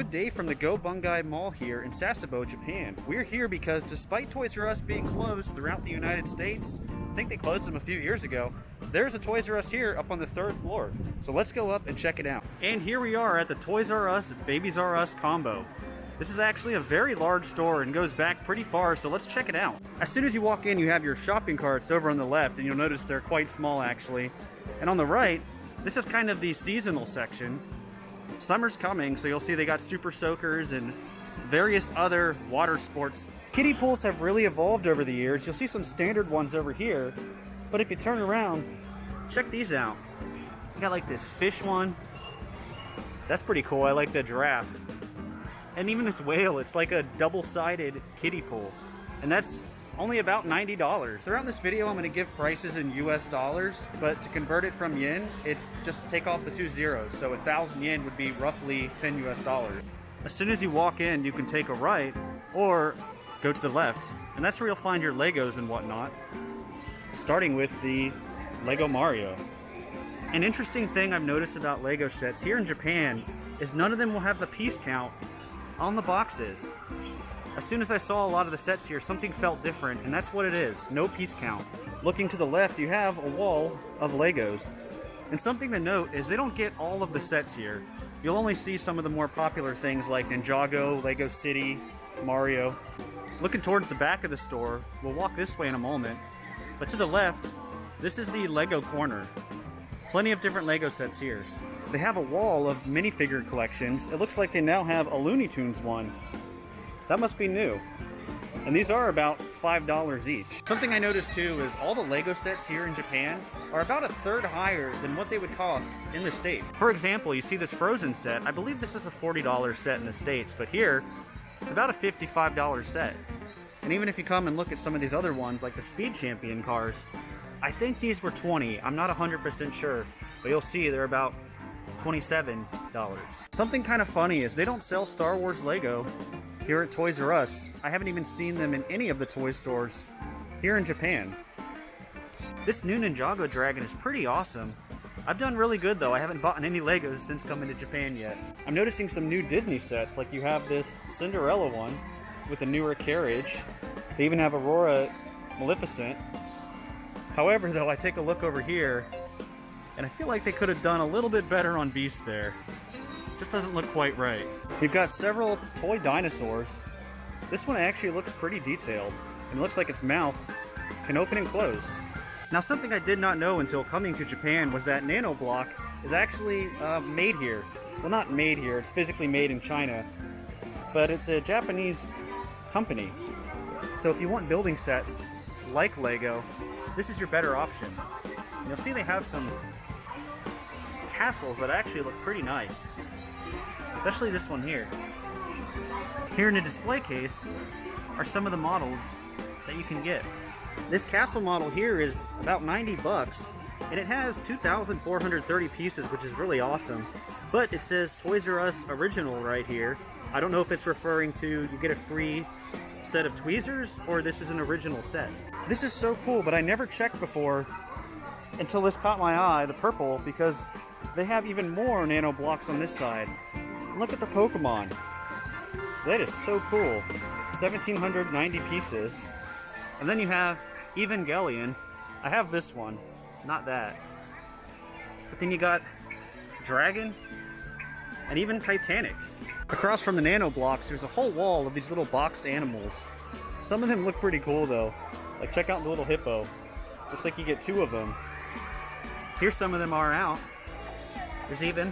good day from the Go Bungai Mall here in Sasebo, Japan. We're here because despite Toys R Us being closed throughout the United States, I think they closed them a few years ago, there's a Toys R Us here up on the 3rd floor. So let's go up and check it out. And here we are at the Toys R Us Babies R Us combo. This is actually a very large store and goes back pretty far, so let's check it out. As soon as you walk in, you have your shopping carts over on the left, and you'll notice they're quite small actually. And on the right, this is kind of the seasonal section. Summer's coming, so you'll see they got super soakers and various other water sports. Kiddie pools have really evolved over the years. You'll see some standard ones over here, but if you turn around, check these out. You got like this fish one. That's pretty cool. I like the giraffe. And even this whale, it's like a double-sided kiddie pool. And that's only about $90. Throughout this video, I'm going to give prices in US dollars, but to convert it from yen, it's just take off the 2 zeros. So 1,000 yen would be roughly 10 US dollars. As soon as you walk in, you can take a right or go to the left, and that's where you'll find your Legos and whatnot, starting with the Lego Mario. An interesting thing I've noticed about Lego sets here in Japan is none of them will have the piece count on the boxes. As soon as I saw a lot of the sets here, something felt different, and that's what it is, no piece count. Looking to the left, you have a wall of Legos. And something to note is they don't get all of the sets here. You'll only see some of the more popular things like Ninjago, Lego City, Mario. Looking towards the back of the store, we'll walk this way in a moment, but to the left, this is the Lego corner. Plenty of different Lego sets here. They have a wall of minifigure collections. It looks like they now have a Looney Tunes one. That must be new. And these are about $5 each. Something I noticed too is all the Lego sets here in Japan are about a third higher than what they would cost in the States. For example, you see this Frozen set. I believe this is a $40 set in the States, but here it's about a $55 set. And even if you come and look at some of these other ones, like the Speed Champion cars, I think these were $20. I'm not 100% sure, but you'll see they're about $27. Something kind of funny is they don't sell Star Wars Lego here at Toys R Us. I haven't even seen them in any of the toy stores here in Japan. This new Ninjago dragon is pretty awesome. I've done really good though. I haven't bought any Legos since coming to Japan yet. I'm noticing some new Disney sets, like you have this Cinderella one with a newer carriage. They even have Aurora Maleficent. However though, I take a look over here and I feel like they could have done a little bit better on Beast there. Just doesn't look quite right. We've got several toy dinosaurs. This one actually looks pretty detailed, and it looks like its mouth can open and close. Now, something I did not know until coming to Japan was that Nano Block is actually made here. Well, not made here, it's physically made in China, but it's a Japanese company. So if you want building sets like Lego, this is your better option. And you'll see they have some castles that actually look pretty nice. Especially this one here. Here in a display case are some of the models that you can get. This castle model here is about 90 bucks, and it has 2,430 pieces, which is really awesome. But it says Toys R Us Original right here. I don't know if it's referring to you get a free set of tweezers, or this is an original set. This is so cool, but I never checked before until this caught my eye, the purple, because they have even more Nano Blocks on this side. Look at the Pokemon. That is so cool. 1,790 pieces. And then you have Evangelion. I have this one, not that. But then you got Dragon and even Titanic. Across from the Nano Blocks, there's a whole wall of these little boxed animals. Some of them look pretty cool though. Like check out the little hippo. Looks like you get 2 of them. Here some of them are out. There's even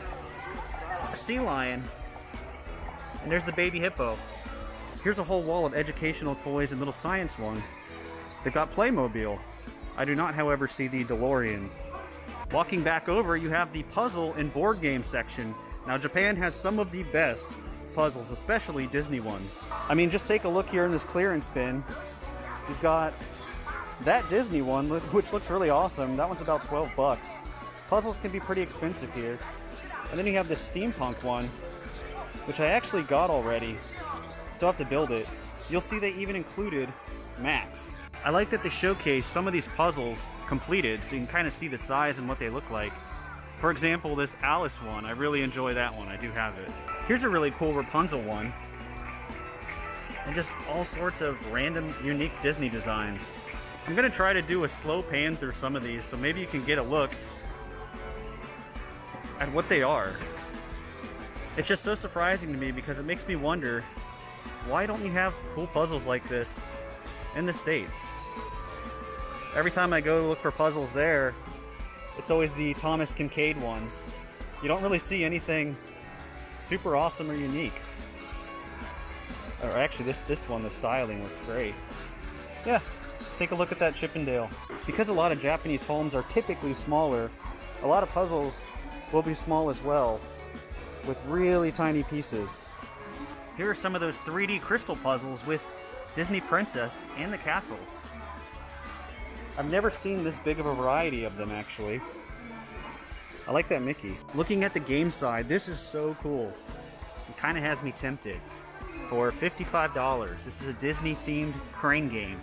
a sea lion. And there's the baby hippo. Here's a whole wall of educational toys and little science ones. They've got Playmobil. I do not, however, see the DeLorean. Walking back over, you have the puzzle and board game section. Now, Japan has some of the best puzzles, especially Disney ones. I mean, just take a look here in this clearance bin. You've got that Disney one, which looks really awesome. That one's about 12 bucks. Puzzles can be pretty expensive here. And then you have this steampunk one, which I actually got already. Still have to build it. You'll see they even included mats. I like that they showcase some of these puzzles completed, so you can kind of see the size and what they look like. For example, this Alice one, I really enjoy that one. I do have it. Here's a really cool Rapunzel one. And just all sorts of random, unique Disney designs. I'm gonna try to do a slow pan through some of these, so maybe you can get a look at what they are. It's just so surprising to me because it makes me wonder, why don't you have cool puzzles like this in the States? Every time I go to look for puzzles there, it's always the Thomas Kincaid ones. You don't really see anything super awesome or unique. Or actually, this one, the styling looks great. Yeah, take a look at that Chippendale. Because a lot of Japanese homes are typically smaller, a lot of puzzles will be small as well, with really tiny pieces. Here are some of those 3D crystal puzzles with Disney Princess and the castles. I've never seen this big of a variety of them, actually. I like that Mickey. Looking at the game side, this is so cool. It kind of has me tempted. For $55, this is a Disney-themed crane game.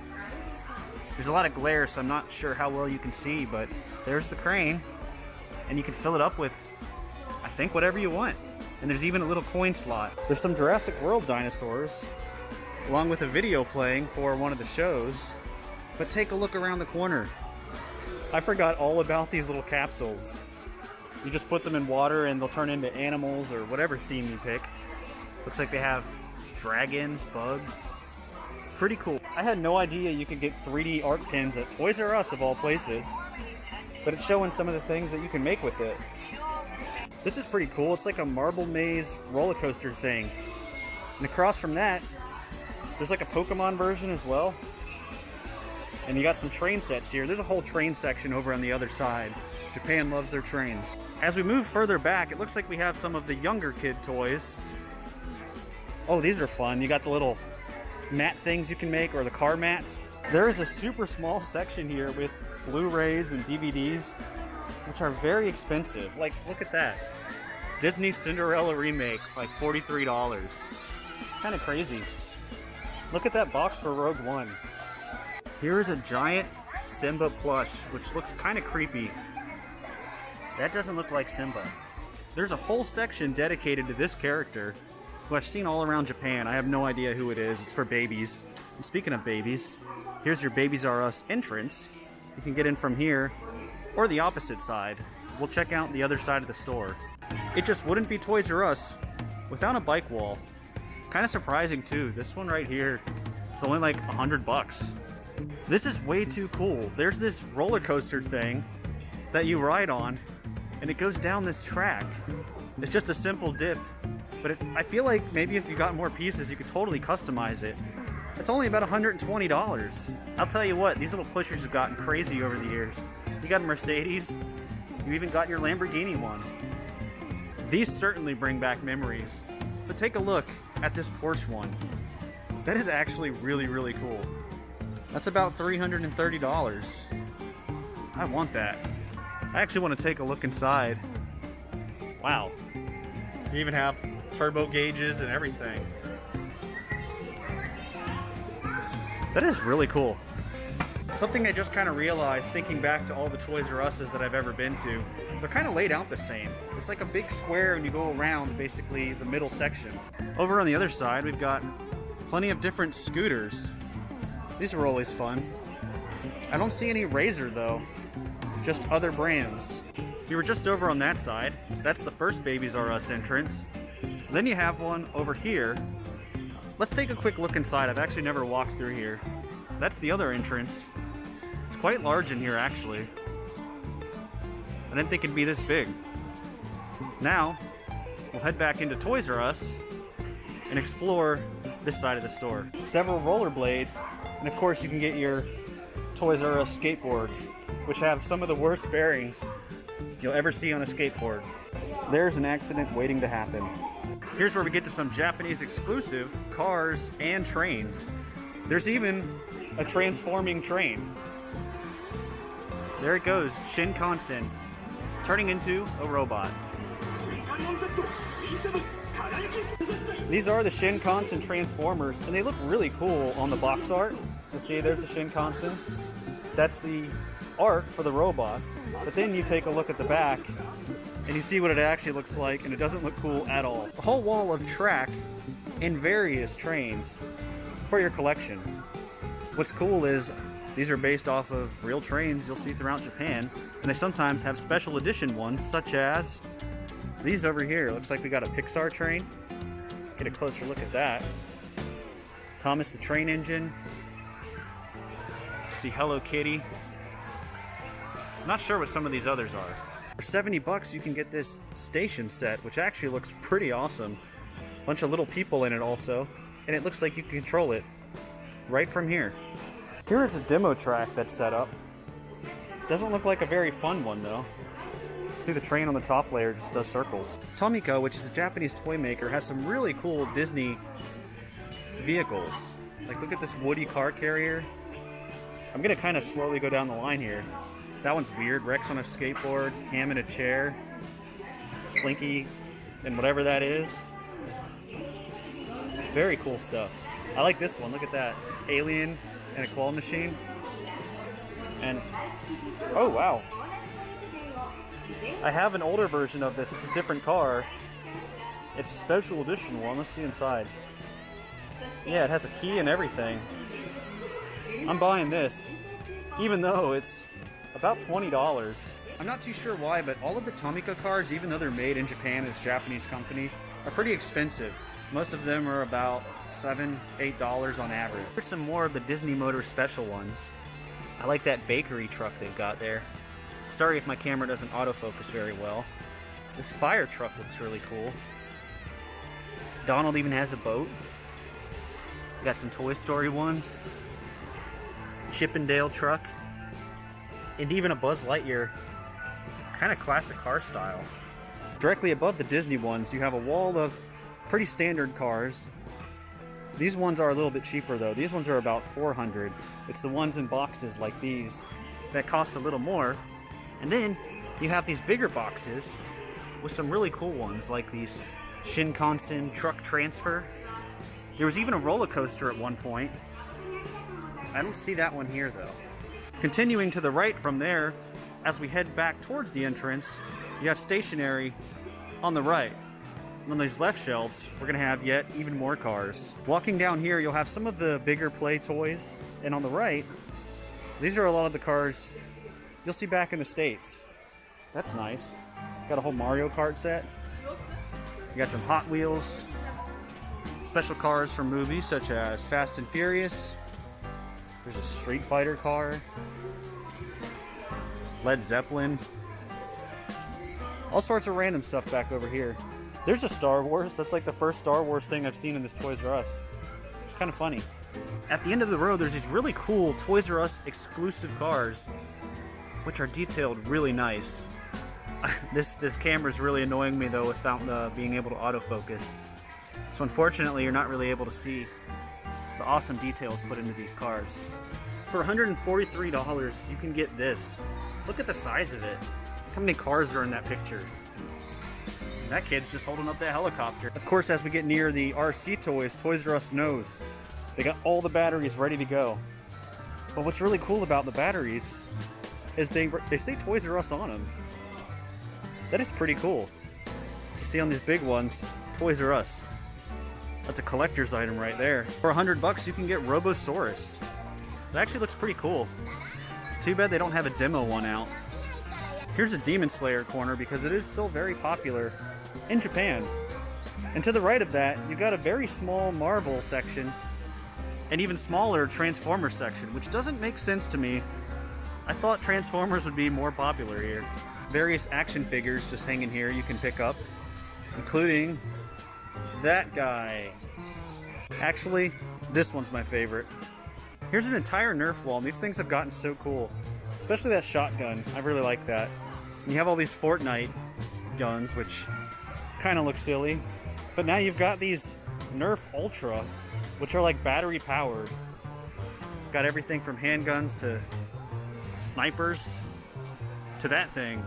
There's a lot of glare, so I'm not sure how well you can see, but there's the crane, and you can fill it up with, I think, whatever you want. And there's even a little coin slot. There's some Jurassic World dinosaurs, along with a video playing for one of the shows. But take a look around the corner. I forgot all about these little capsules. You just put them in water and they'll turn into animals or whatever theme you pick. Looks like they have dragons, bugs. Pretty cool. I had no idea you could get 3D art pins at Toys R Us of all places, but it's showing some of the things that you can make with it. This is pretty cool. It's like a marble maze roller coaster thing. And across from that, there's like a Pokemon version as well. And you got some train sets here. There's a whole train section over on the other side. Japan loves their trains. As we move further back, it looks like we have some of the younger kid toys. Oh, these are fun. You got the little mat things you can make, or the car mats. There is a super small section here with Blu-rays and DVDs, which are very expensive. Like, look at that. Disney Cinderella remake, like $43. It's kind of crazy. Look at that box for Rogue One. Here is a giant Simba plush, which looks kind of creepy. That doesn't look like Simba. There's a whole section dedicated to this character, who I've seen all around Japan. I have no idea who it is. It's for babies. And speaking of babies, here's your Babies R Us entrance. You can get in from here, or the opposite side. We'll check out the other side of the store. It just wouldn't be Toys R Us without a bike wall. Kind of surprising too. This one right here is only like $100. This is way too cool. There's this roller coaster thing that you ride on, and it goes down this track. It's just a simple dip, but I feel like maybe if you got more pieces, you could totally customize it. It's only about $120. I'll tell you what, these little pushers have gotten crazy over the years. You got a Mercedes, you even got your Lamborghini one. These certainly bring back memories, but take a look at this Porsche one. That is actually really, really cool. That's about $330. I want that. I actually want to take a look inside. Wow. You even have turbo gauges and everything. That is really cool. Something I just kind of realized thinking back to all the Toys R Us's that I've ever been to, they're kind of laid out the same. It's like a big square and you go around basically the middle section. Over on the other side, we've got plenty of different scooters. These are always fun. I don't see any Razor though, just other brands. You were just over on that side. That's the first Babies R Us entrance. Then you have one over here. Let's take a quick look inside. I've actually never walked through here. That's the other entrance. It's quite large in here actually. I didn't think it'd be this big. Now, we'll head back into Toys R Us and explore this side of the store. Several rollerblades, and of course you can get your Toys R Us skateboards, which have some of the worst bearings you'll ever see on a skateboard. There's an accident waiting to happen. Here's where we get to some Japanese exclusive cars and trains. There's even a transforming train. There it goes, Shinkansen, turning into a robot. These are the Shinkansen Transformers, and they look really cool on the box art. You see, there's the Shinkansen. That's the art for the robot. But then you take a look at the back, and you see what it actually looks like, and it doesn't look cool at all. A whole wall of track and various trains for your collection. What's cool is these are based off of real trains you'll see throughout Japan, and they sometimes have special edition ones, such as these over here. Looks like we got a Pixar train. Get a closer look at that. Thomas the Train Engine. See Hello Kitty. I'm not sure what some of these others are. For 70 bucks, you can get this station set, which actually looks pretty awesome. Bunch of little people in it also, and it looks like you can control it right from here. Here is a demo track that's set up. Doesn't look like a very fun one though. See, the train on the top layer just does circles. Tomiko, which is a Japanese toy maker, has some really cool Disney vehicles. Like, look at this Woody car carrier. I'm gonna kind of slowly go down the line here. That one's weird. Rex on a skateboard, Ham in a chair, Slinky, and whatever that is. Very cool stuff. I like this one. Look at that. Alien and a claw machine. And, oh wow. I have an older version of this. It's a different car. It's a special edition one. Let's see inside. Yeah, it has a key and everything. I'm buying this, even though it's about $20. I'm not too sure why, but all of the Tomiko cars, even though they're made in Japan, it's a Japanese company, are pretty expensive. Most of them are about $7, $8 on average. Here's some more of the Disney Motors special ones. I like that bakery truck they've got there. Sorry if my camera doesn't autofocus very well. This fire truck looks really cool. Donald even has a boat. Got some Toy Story ones. Chippendale truck. And even a Buzz Lightyear. Kind of classic car style. Directly above the Disney ones, you have a wall of pretty standard cars. These ones are a little bit cheaper though. These ones are about $400. It's the ones in boxes like these that cost a little more. And then you have these bigger boxes with some really cool ones like these Shinkansen truck transfer. There was even a roller coaster at one point. I don't see that one here though. Continuing to the right from there, as we head back towards the entrance, you have stationery on the right. On these left shelves, we're gonna have yet even more cars. Walking down here, you'll have some of the bigger play toys, and on the right, these are a lot of the cars you'll see back in the States. That's nice. Got a whole Mario Kart set. You got some Hot Wheels, special cars from movies such as Fast and Furious. There's a Street Fighter car, Led Zeppelin, all sorts of random stuff back over here. There's a Star Wars. That's like the first Star Wars thing I've seen in this Toys R Us. It's kind of funny. At the end of the road, there's these really cool Toys R Us exclusive cars, which are detailed really nice. This camera's really annoying me though without being able to autofocus. So unfortunately, you're not really able to see the awesome details put into these cars. For $143, you can get this. Look at the size of it. Look how many cars are in that picture. That kid's just holding up that helicopter. Of course, as we get near the RC toys, Toys R Us knows they got all the batteries ready to go. But what's really cool about the batteries is they say Toys R Us on them. That is pretty cool. You see on these big ones, Toys R Us. That's a collector's item right there. For $100, you can get Robosaurus. It actually looks pretty cool. Too bad they don't have a demo one out. Here's a Demon Slayer corner because it is still very popular in Japan. And to the right of that, you've got a very small Marvel section and even smaller Transformers section, which doesn't make sense to me. I thought Transformers would be more popular here. Various action figures just hanging here you can pick up, including that guy. Actually, this one's my favorite. Here's an entire Nerf wall, and these things have gotten so cool. Especially that shotgun, I really like that. And you have all these Fortnite guns, which kind of look silly. But now you've got these Nerf Ultra, which are like battery powered. Got everything from handguns to snipers to that thing.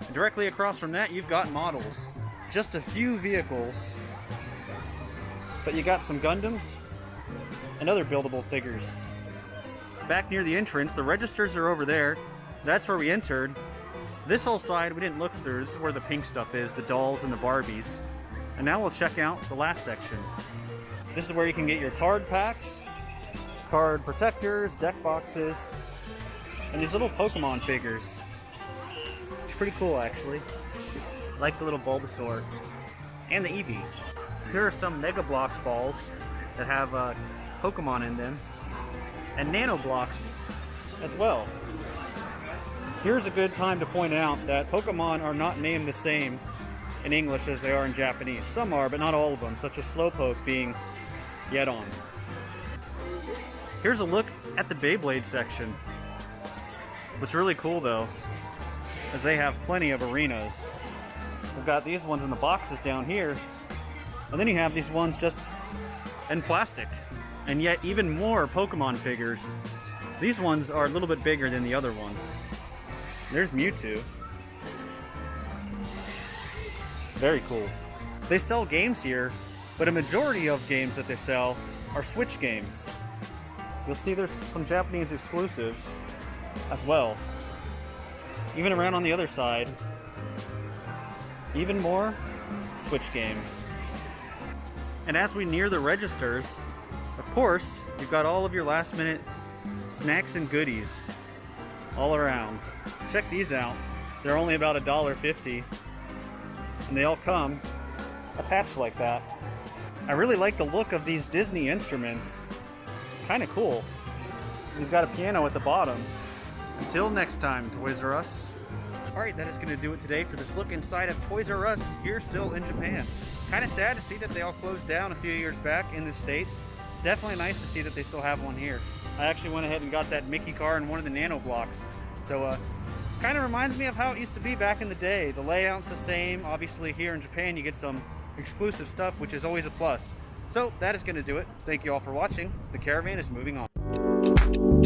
And directly across from that, you've got models. Just a few vehicles. But you got some Gundams and other buildable figures. Back near the entrance, the registers are over there. That's where we entered. This whole side we didn't look through. This is where the pink stuff is, the dolls and the Barbies. And now we'll check out the last section. This is where you can get your card packs, card protectors, deck boxes, and these little Pokemon figures. It's pretty cool, actually. I like the little Bulbasaur and the Eevee. Here are some Mega Blocks balls that have Pokemon in them, and Nano Blocks as well. Here's a good time to point out that Pokemon are not named the same in English as they are in Japanese. Some are, but not all of them, such as Slowpoke being Yeton. Here's a look at the Beyblade section. What's really cool though, is they have plenty of arenas. We've got these ones in the boxes down here, and then you have these ones just in plastic, and yet even more Pokemon figures. These ones are a little bit bigger than the other ones. There's Mewtwo. Very cool. They sell games here, but a majority of games that they sell are Switch games. You'll see there's some Japanese exclusives as well. Even around on the other side, even more Switch games. And as we near the registers, of course, you've got all of your last minute snacks and goodies all around. Check these out. They're only about $1.50, and they all come attached like that. I really like the look of these Disney instruments. Kind of cool. You've got a piano at the bottom. Until next time, Toys R Us. Alright, that is going to do it today for this look inside of Toys R Us here still in Japan. Kind of sad to see that they all closed down a few years back in the States. Definitely nice to see that they still have one here. I actually went ahead and got that Mickey car and one of the Nano Blocks. So, kind of reminds me of how it used to be back in the day. The layout's the same. Obviously, here in Japan, you get some exclusive stuff, which is always a plus. So, that is going to do it. Thank you all for watching. The caravan is moving on.